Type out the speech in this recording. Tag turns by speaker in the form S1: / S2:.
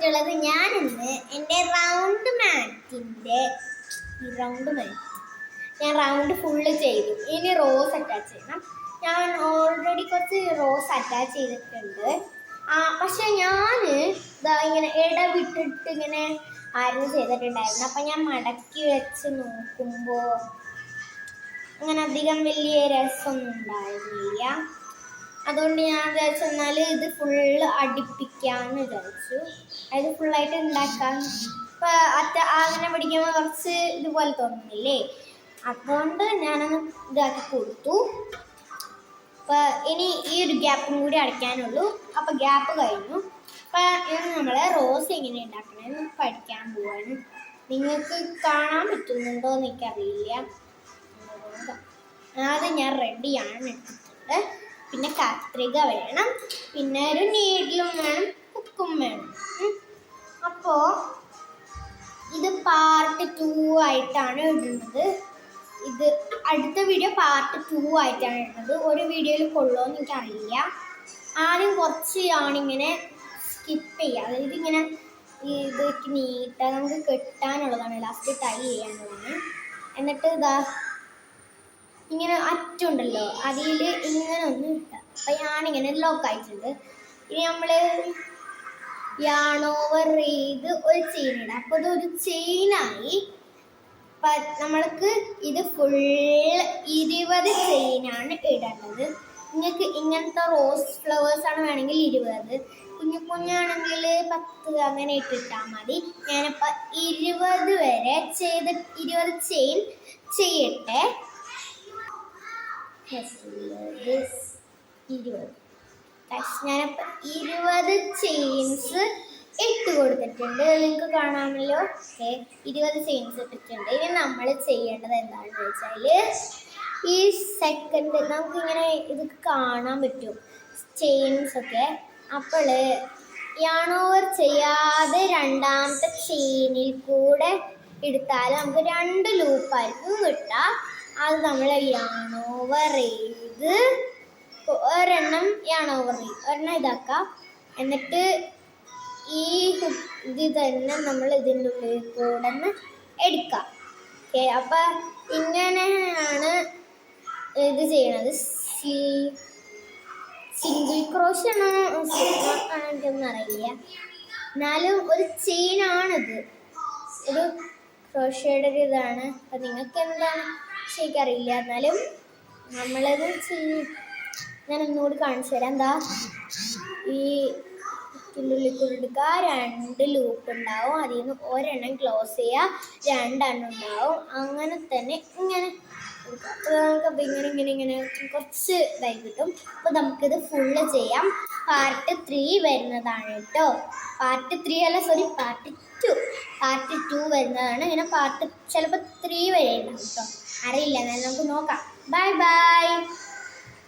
S1: വന്നിട്ടുള്ളത് ഞാനിന്ന് എൻ്റെ റൗണ്ട് മാറ്റ് ഞാൻ റൗണ്ട് ഫുള്ള് ചെയ്തു. ഇനി റോസ് അറ്റാച്ച് ചെയ്യണം. ഞാൻ ഓൾറെഡി കുറച്ച് റോസ് അറ്റാച്ച് ചെയ്തിട്ടുണ്ട്. പക്ഷെ ഞാൻ ഇങ്ങനെ ഇടവിട്ടിട്ട് ഇങ്ങനെ ആയിരുന്നു ചെയ്തിട്ടുണ്ടായിരുന്നു. അപ്പം ഞാൻ മടക്കി വെച്ച് നോക്കുമ്പോൾ അങ്ങനെ അധികം വലിയ രസമൊന്നും ഉണ്ടായിരുന്നില്ല. അതുകൊണ്ട് ഞാൻ വിചാരിച്ചെന്നാൽ ഇത് ഫുള്ള് അടുപ്പിക്കാമെന്ന് വിചാരിച്ചു. അതായത് ഫുള്ളായിട്ട് ഉണ്ടാക്കാം. ഇപ്പം അങ്ങനെ പിടിക്കുമ്പോൾ കുറച്ച് ഇതുപോലെ തോന്നുന്നില്ലേ? അതുകൊണ്ട് ഞാനൊന്ന് ഇതാക്കി കൊടുത്തു. അപ്പം ഇനി ഈ ഒരു ഗ്യാപ്പും കൂടി അടയ്ക്കാനുള്ളൂ. അപ്പം ഗ്യാപ്പ് കഴിഞ്ഞു. അപ്പം ഇന്ന് നമ്മൾ റോസ് എങ്ങനെ ഉണ്ടാക്കണമെന്ന് പഠിക്കാൻ പോവാണ്. നിങ്ങൾക്ക് കാണാൻ പറ്റുന്നുണ്ടോ എന്ന് എനിക്കറിയില്ല. ആദ്യം ഞാൻ റെഡിയാണ് എടുത്തിട്ടുണ്ട്. പിന്നെ കത്രിക വേണം, പിന്നെ ഒരു നീഡിലും വേണം, ഹുക്കും വേണം. അപ്പോൾ ഇത് പാർട്ട് 2 ആയിട്ടാണ് ഇടുന്നത്. ഇത് അടുത്ത വീഡിയോ പാർട്ട് 2 ആയിട്ടാണ് ഇടുന്നത്. ഒരു വീഡിയോയിൽ കൊള്ളുമെന്ന് എനിക്കറിയില്ല. ആദ്യം കുറച്ച് ആണിങ്ങനെ സ്കിപ്പ് ചെയ്യുക. അതായത് ഇങ്ങനെ ഇത് നീട്ടാൻ നമുക്ക് കെട്ടാനുള്ളതാണ്, ലാസ്റ്റ് ടൈ ചെയ്യാനുള്ളതാണ്. എന്നിട്ട് ഇതാ ഇങ്ങനെ അറ്റുണ്ടല്ലോ, അതിൽ ഇങ്ങനെ ഒന്ന് ഇട്ടാൽ അപ്പം ഞാനിങ്ങനെ ലോക്ക് ആയിട്ടുണ്ട്. ഇനി നമ്മൾ യാണോവർ ചെയ്ത് ഒരു ചെയിൻ ഇടാം. അപ്പോൾ ഇതൊരു ചെയിനായി. നമ്മൾക്ക് ഇത് ഫുള്ള് 20 ചെയിനാണ് ഇടേണ്ടത്. നിങ്ങൾക്ക് ഇങ്ങനത്തെ റോസ് ഫ്ലവേഴ്സാണ് വേണമെങ്കിൽ 20, കുഞ്ഞാണെങ്കിൽ 10 അങ്ങനെ ഇട്ടിട്ടാൽ മതി. ഞാനിപ്പോൾ 20 വരെ 20 ചെയിൻ ചെയ്യട്ടെ. 20 ഞാനിപ്പോൾ 20 ചെയിൻസ് ഇട്ട് കൊടുത്തിട്ടുണ്ട്. നിങ്ങൾക്ക് കാണാമല്ലോ. 20 ചെയിൻസ് ഇട്ടിട്ടുണ്ട്. ഇനി നമ്മൾ ചെയ്യേണ്ടത് എന്താണെന്ന് വെച്ചാൽ ഈ സെക്കൻഡ് നമുക്കിങ്ങനെ ഇത് കാണാൻ പറ്റും ചെയിൻസൊക്കെ. അപ്പോൾ യാണോവർ ചെയ്യാതെ രണ്ടാമത്തെ ചെയിനിൽ കൂടെ എടുത്താൽ നമുക്ക് 2 ലൂപ്പായിരിക്കും കിട്ടുക. അത് നമ്മൾ യാണോവർ ചെയ്ത് ഒരെണ്ണം യാണോവർ ചെയ്യും, ഒരെണ്ണം ഇതാക്കാം. എന്നിട്ട് ഈ ഇത് തന്നെ നമ്മൾ ഇതിൻ്റെ ഉള്ളിൽ കൂടെ ഒന്ന് എടുക്കാം. ഓക്കെ, അപ്പം ഇങ്ങനെയാണ് ഇത് ചെയ്യണത്. സിംഗിൾ ക്രോഷ് ആണോ എനിക്കൊന്നും അറിയില്ല. എന്നാലും ഒരു ചെയിനാണിത്, ഒരു ക്രോഷയുടെ ഒരു ഇതാണ്. അപ്പം നിങ്ങൾക്ക് എന്താണ് ശരിക്കറിയില്ല. എന്നാലും നമ്മളത് ഞാൻ ഒന്നുകൂടി കാണിച്ചു തരാം. എന്താ ഈ ഇതിൻ്റെ ഉള്ളിൽ കൂടെ എടുക്കുക, 2 ലൂപ്പ് ഉണ്ടാവും. അതിൽ നിന്ന് ഒരെണ്ണം ക്ലോസ് ചെയ്യുക, 2 എണ്ണം ഉണ്ടാവും. അങ്ങനെ തന്നെ ഇങ്ങനെ അപ്പോൾ നമുക്കപ്പോൾ ഇങ്ങനെ കുറച്ച് ഇതായി കിട്ടും. അപ്പോൾ നമുക്കിത് ഫുള്ള് ചെയ്യാം. പാർട്ട് 3 വരുന്നതാണ് കേട്ടോ. പാർട്ട് 3 അല്ല, സോറി, പാർട്ട് 2 വരുന്നതാണ്. ഇങ്ങനെ പാർട്ട് ചിലപ്പോൾ 3 വരെ ഉണ്ടാവും കേട്ടോ, അറിയില്ല. എന്നാൽ നമുക്ക് നോക്കാം. Bye bye.